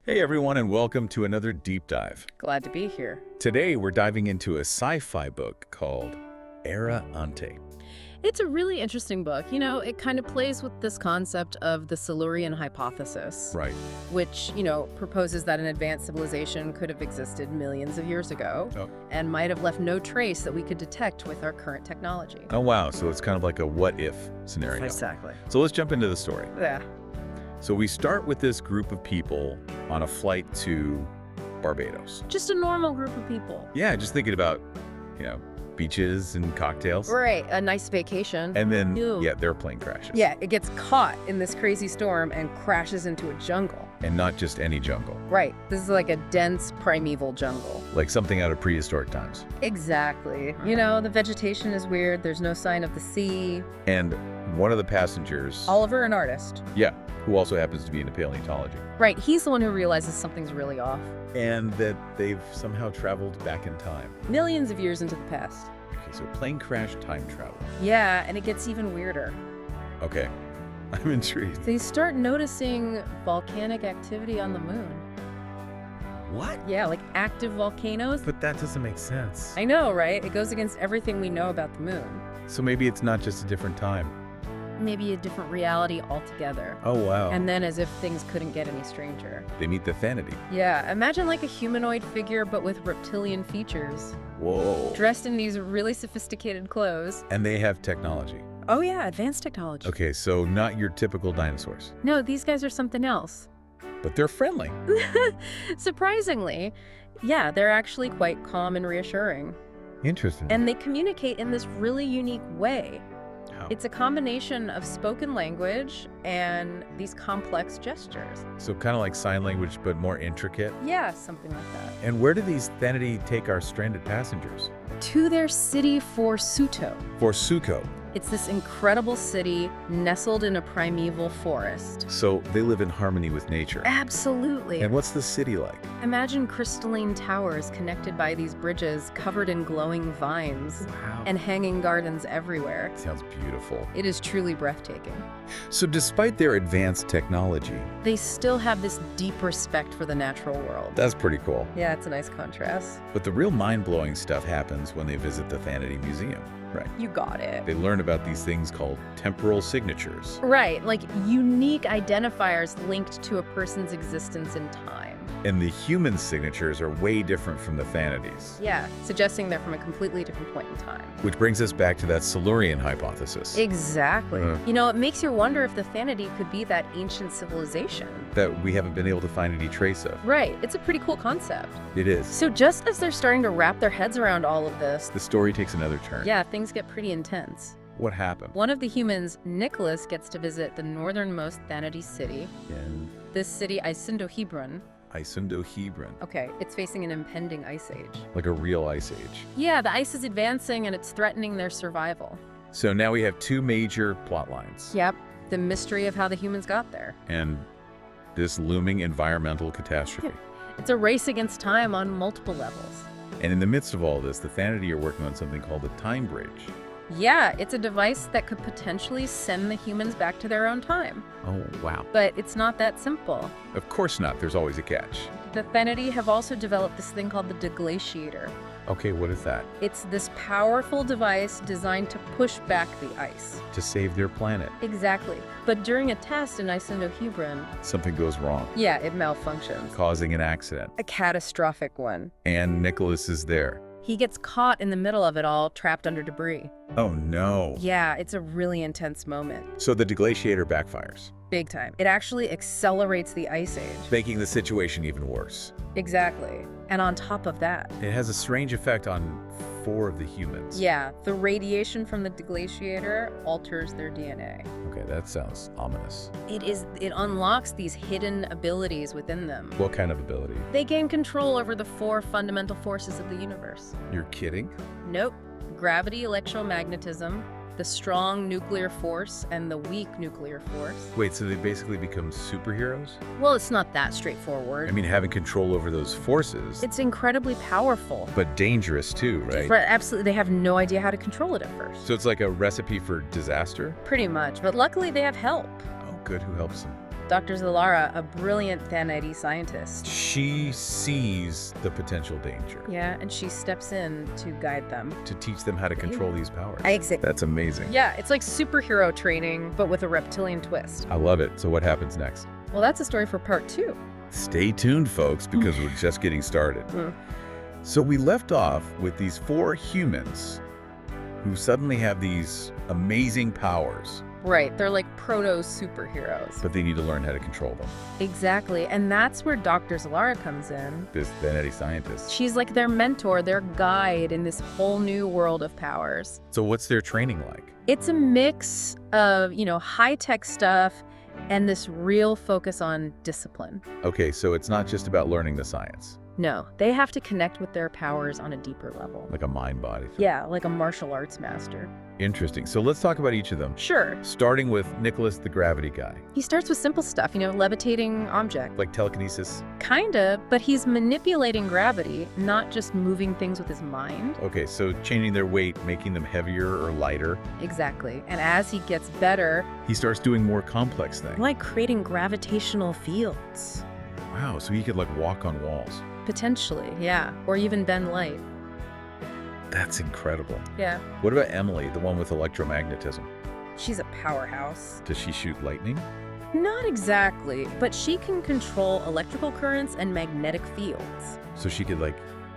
Hey everyone, and welcome to another deep dive. Glad to be here. Today we're diving into a sci-fi book called Ante. It's a really interesting book. It kind of plays with this concept of the Silurian hypothesis, Right. which, proposes that an advanced civilization could have existed millions of years ago and might have left no trace that we could detect with our current technology. Oh wow, so it's kind of like a what-if scenario. Exactly. So let's jump into the story. Yeah. So we start with this group of people on a flight to Barbados. Just a normal group of people. Yeah, just thinking about, beaches and cocktails. Right. A nice vacation. And then, Ew. their plane crashes. Yeah, it gets caught in this crazy storm and crashes into a jungle. And not just any jungle. Right. This is like a dense primeval jungle. Like something out of prehistoric times. Exactly. The vegetation is weird. There's no sign of the sea. And one of the passengers... Oliver, an artist. Yeah, who also happens to be into paleontology. Right. He's the one who realizes something's really off. And that they've somehow traveled back in time. Millions of years into the past. Okay, so plane crash, time travel. Yeah, and it gets even weirder. Okay, I'm intrigued. They start noticing volcanic activity on the moon. What? Yeah, like active volcanoes. But that doesn't make sense. I know, right? It goes against everything we know about the moon. So maybe it's not just a different time. Maybe a different reality altogether. Oh, wow. And then as if things couldn't get any stranger. They meet the Thanity. Yeah, imagine like a humanoid figure but with reptilian features. Whoa. Dressed in these really sophisticated clothes. And they have technology. Oh yeah, advanced technology. Okay, so not your typical dinosaurs. No, these guys are something else. But they're friendly. Surprisingly, yeah, they're actually quite calm and reassuring. Interesting. And they communicate in this really unique way. How? It's a combination of spoken language and these complex gestures. So kind of like sign language, but more intricate. Yeah, something like that. And where do these Thanity take our stranded passengers? To their city Forsuto. For Suko. It's this incredible city nestled in a primeval forest. So they live in harmony with nature. Absolutely. And what's the city like? Imagine crystalline towers connected by these bridges covered in glowing vines Wow. and hanging gardens everywhere. Sounds beautiful. It is truly breathtaking. So despite their advanced technology, They still have this deep respect for the natural world. that's pretty cool. Yeah, it's a nice contrast. But the real mind-blowing stuff happens when they visit the Thanity Museum. Right. You got it. They learn about these things called temporal signatures. Right, like unique identifiers linked to a person's existence in time. And the human signatures are way different from the Thanity's. Yeah, suggesting they're from a completely different point in time. Which brings us back to that Silurian hypothesis. Exactly. Uh. It makes you wonder if the Thanity could be that ancient civilization. That we haven't been able to find any trace of. Right, it's a pretty cool concept. It is. So just as they're starting to wrap their heads around all of this, The story takes another turn. yeah, things get pretty intense. What happened? One of the humans, Nicholas, gets to visit the northernmost Thanity city. In This city, Isindohebron. Isindohebron. Okay, it's facing an impending ice age. Like a real ice age. Yeah, the ice is advancing and it's threatening their survival. So now we have two major plot lines. Yep, the mystery of how the humans got there. And this looming environmental catastrophe. It's a race against time on multiple levels. And in the midst of all this, the Thanity are working on something called the Time Bridge. Yeah, it's a device that could potentially send the humans back to their own time. Oh, wow. But it's not that simple. Of course not. There's always a catch. The Thanity have also developed this thing called the deglaciator. Okay, what is that? It's this powerful device designed to push back the ice. To save their planet. Exactly. But during a test in Isindohebron, Something goes wrong, yeah, it malfunctions. causing an accident. A catastrophic one. And Nicholas is there. He gets caught in the middle of it all, trapped under debris. Oh, no. Yeah, it's a really intense moment. So the deglaciator backfires, Big time. It actually accelerates the ice age. making the situation even worse. Exactly. And on top of that, It has a strange effect on 4 of the humans. yeah, the radiation from the deglaciator alters their DNA. Okay, that sounds ominous. It unlocks these hidden abilities within them. What kind of ability? They gain control over the 4 fundamental forces of the universe. You're kidding? Nope. Gravity, electromagnetism, the strong nuclear force, and the weak nuclear force. Wait, so they basically become superheroes? Well, it's not that straightforward. I mean, having control over those forces, It's incredibly powerful. but dangerous too, right? Right, absolutely. They have no idea how to control it at first. So it's like a recipe for disaster? Pretty much. But luckily, they have help. Oh, good. Who helps them? Dr. Zalara, a brilliant Thaneti scientist. She sees the potential danger Yeah, and she steps in to guide them. to teach them how to control these powers. Exactly. That's amazing. Yeah, it's like superhero training, but with a reptilian twist. I love it. So what happens next? Well, that's a story for part 2. Stay tuned, folks, because we're just getting started. Mm. So we left off with these 4 humans who suddenly have these amazing powers, Right, they're like proto-superheroes. but they need to learn how to control them. Exactly, and that's where Dr. Zalara comes in. This Thaneti scientist. She's like their mentor, their guide in this whole new world of powers. So what's their training like? It's a mix of, high-tech stuff and this real focus on discipline. Okay, so it's not just about learning the science, No, they have to connect with their powers on a deeper level. like a mind-body thing. Yeah, like a martial arts master. Interesting. So let's talk about each of them. Sure. Starting with Nicholas, the gravity guy. He starts with simple stuff, levitating object. Like telekinesis. Kinda, but he's manipulating gravity, not just moving things with his mind. Okay, so changing their weight, making them heavier or lighter. Exactly. And as he gets better, He starts doing more complex things. like creating gravitational fields. Wow, so he could like walk on walls. Potentially, yeah. Or even bend light. That's incredible. Yeah. What about Emily, the one with electromagnetism? She's a powerhouse. Does she shoot lightning? Not exactly, but she can control electrical currents and magnetic fields. So she could like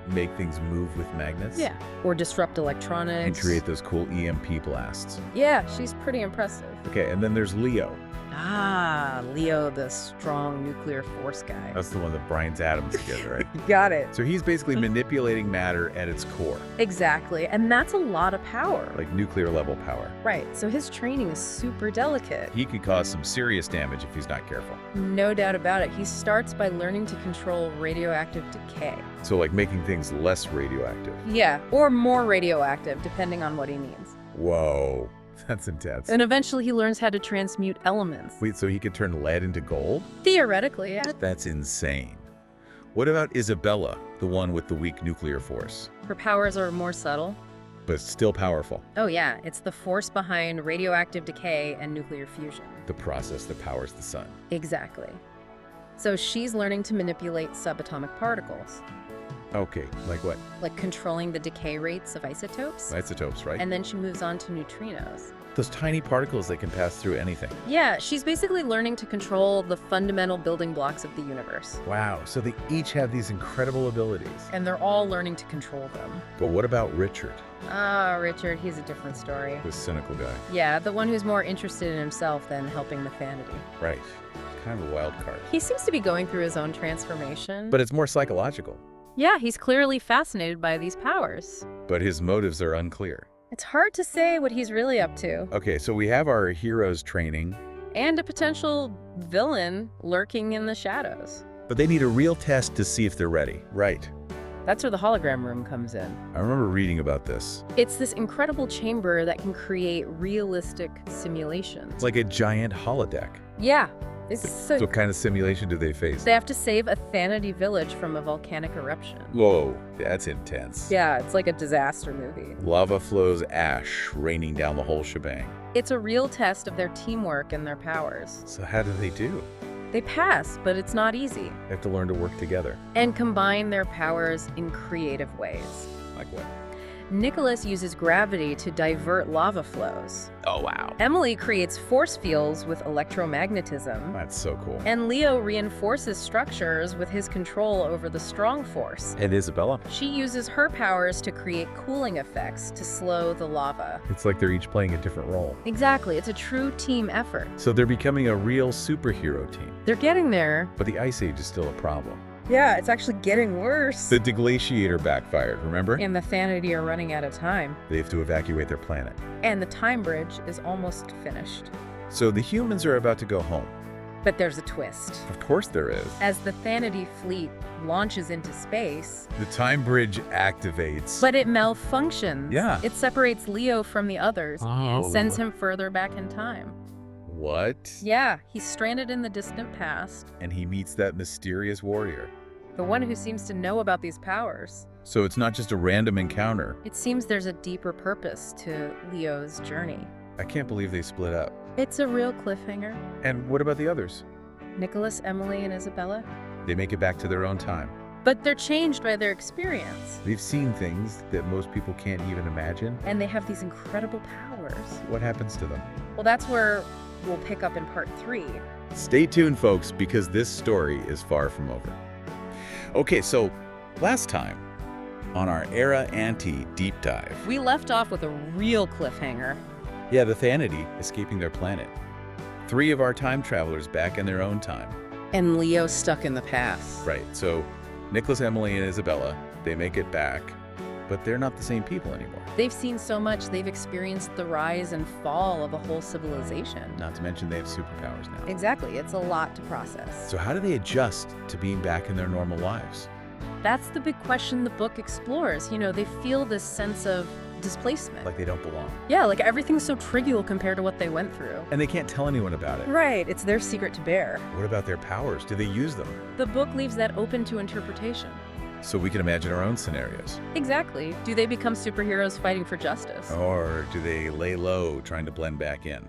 make things move with magnets? Yeah. Or disrupt And electronics. create those cool EMP blasts. Yeah, she's pretty impressive. Okay, and then there's Leo. Ah, Leo, the strong nuclear force guy. That's the one that binds atoms together, right? You got it. So he's basically manipulating matter at its core, Exactly, and that's a lot of power. like nuclear level power. Right, so his training is super delicate. He could cause some serious damage if he's not careful. No doubt about it. He starts by learning to control radioactive decay. So like making things less radioactive. Yeah, or more radioactive, depending on what he needs. Whoa, that's intense. And eventually he learns how to transmute elements. Wait, so he could turn lead into gold? Theoretically, yeah. That's insane. What about Isabella, the one with the weak nuclear force, Her powers are more subtle. but still powerful? Oh yeah, it's the force behind radioactive decay and nuclear fusion. The process that powers the sun. Exactly. So she's learning to manipulate subatomic particles, Okay, like what? like controlling the decay rates of isotopes. Isotopes, right? And then she moves on to neutrinos. Those tiny particles that can pass through anything. Yeah, she's basically learning to control the fundamental building blocks of the universe. Wow, so they each have these incredible abilities. And they're all learning to control them. But what about Richard, Ah, Richard, he's a different story. this cynical guy? Yeah, the one who's more interested in himself than helping the Thaneti. Right. Kind of a wild card. He seems to be going through his own transformation. But it's more psychological. yeah, he's clearly fascinated by these powers. But his motives are unclear. It's hard to say what he's really up to. Okay, so we have our heroes training, And a potential villain lurking in the shadows. but they need a real test to see if they're ready. Right. That's where the hologram room comes in. I remember reading about this. It's this incredible chamber that can create realistic simulations. It's like a giant holodeck. Yeah, it's so What kind of simulation do they face? they have to save a Thaneti village from a volcanic eruption. Whoa, that's intense. Yeah, it's like a disaster movie. Lava flows ash raining down the whole shebang. It's a real test of their teamwork and their powers. So how do they do? They pass, but it's not easy. They have to learn to work together. And combine their powers in creative ways. Like what? Nicholas uses gravity to divert lava flows. Oh, wow. Emily creates force fields with electromagnetism. That's so cool. And Leo reinforces structures with his control over the strong force. And Isabella? She uses her powers to create cooling effects to slow the lava. It's like they're each playing a different role. Exactly, it's a true team effort. So they're becoming a real superhero team. They're getting there. But the Ice Age is still a problem. Yeah, it's actually getting worse. The deglaciator backfired, remember? And the Thaneti are running out of time. They have to evacuate their planet. And the time bridge is almost finished. So the humans are about to go home. But there's a twist. Of course there is. As the Thaneti fleet launches into space, The time bridge activates. but it malfunctions. Yeah. It separates Leo from the others, Oh. sends him further back in time. What? Yeah, he's stranded in the distant past, And he meets that mysterious warrior. the one who seems to know about these powers. So it's not just a random encounter. It seems there's a deeper purpose to Leo's journey. I can't believe they split up. It's a real cliffhanger. And what about the others? Nicholas, Emily, and Isabella. They make it back to their own time. But they're changed by their experience. They've seen things that most people can't even imagine. And they have these incredible powers. What happens to them? Well, that's where we'll pick up in part 3. Stay tuned, folks, because this story is far from over. Okay, so last time on our Ante deep dive, We left off with a real cliffhanger. yeah, the Thanity escaping their planet. 3 of our time travelers back in their own time. And Leo stuck in the past. Right, so Nicholas, Emily, and Isabella, they make it back, but they're not the same people anymore. They've seen so much, they've experienced the rise and fall of a whole civilization. Not to mention they have superpowers now. Exactly, it's a lot to process. So how do they adjust to being back in their normal lives? That's the big question the book explores. You know, they feel this sense of displacement. Like they don't belong. Yeah, like everything's so trivial compared to what they went through. And they can't tell anyone about it. Right, it's their secret to bear. What about their powers? Do they use them? The book leaves that open to interpretation. So we can imagine our own scenarios. Exactly. Do they become superheroes fighting for justice? Or do they lay low trying to blend back in?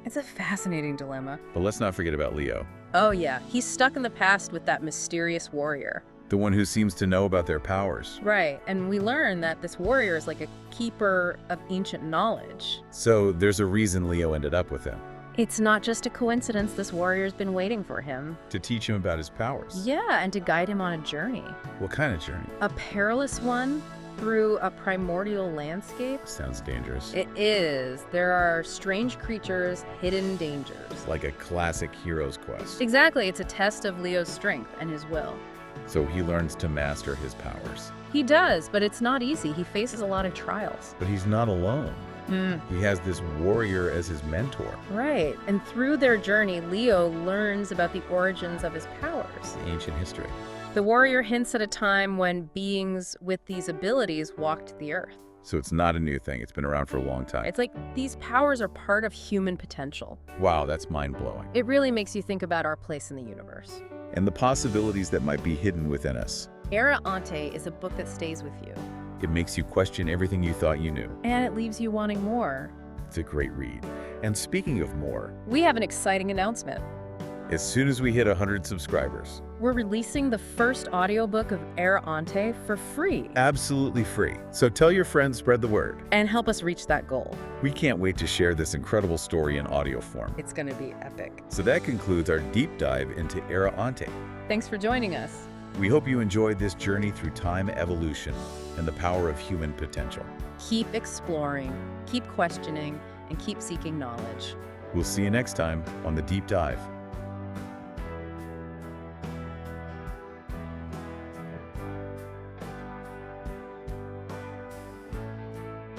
It's a fascinating dilemma. But let's not forget about Leo, Oh yeah, he's stuck in the past with that mysterious warrior. the one who seems to know about their powers. Right, and we learn that this warrior is like a keeper of ancient knowledge. So there's a reason Leo ended up with him, It's not just a coincidence this warrior's been waiting for him. to teach him about his powers. Yeah, and to guide him on a journey. What kind of journey? A perilous one through a primordial landscape. Sounds dangerous. It is. There are strange creatures, hidden dangers. Like a classic hero's quest. Exactly, it's a test of Leo's strength and his will. So he learns to master his powers. He does, but it's not easy. He faces a lot of trials. But he's not alone. He has this warrior as his mentor. Right, and through their journey, Leo learns about the origins of his powers. Ancient history. The warrior hints at a time when beings with these abilities walked the earth. So it's not a new thing. It's been around for a long time. It's like these powers are part of human potential. Wow, that's mind-blowing. It really makes you think about our place in the universe. And the possibilities that might be hidden within us. Ante is a book that stays with you. It makes you question everything you thought you knew. And it leaves you wanting more. It's a great read. And speaking of more, We have an exciting announcement. as soon as we hit 100 subscribers, We're releasing the first audiobook of Ante for free. absolutely free. So tell your friends, spread the word. And help us reach that goal. We can't wait to share this incredible story in audio form. It's going to be epic. So that concludes our deep dive into Ante. Thanks for joining us. We hope you enjoyed this journey through time evolution and the power of human potential. Keep exploring, keep questioning, and keep seeking knowledge. We'll see you next time on The Deep Dive.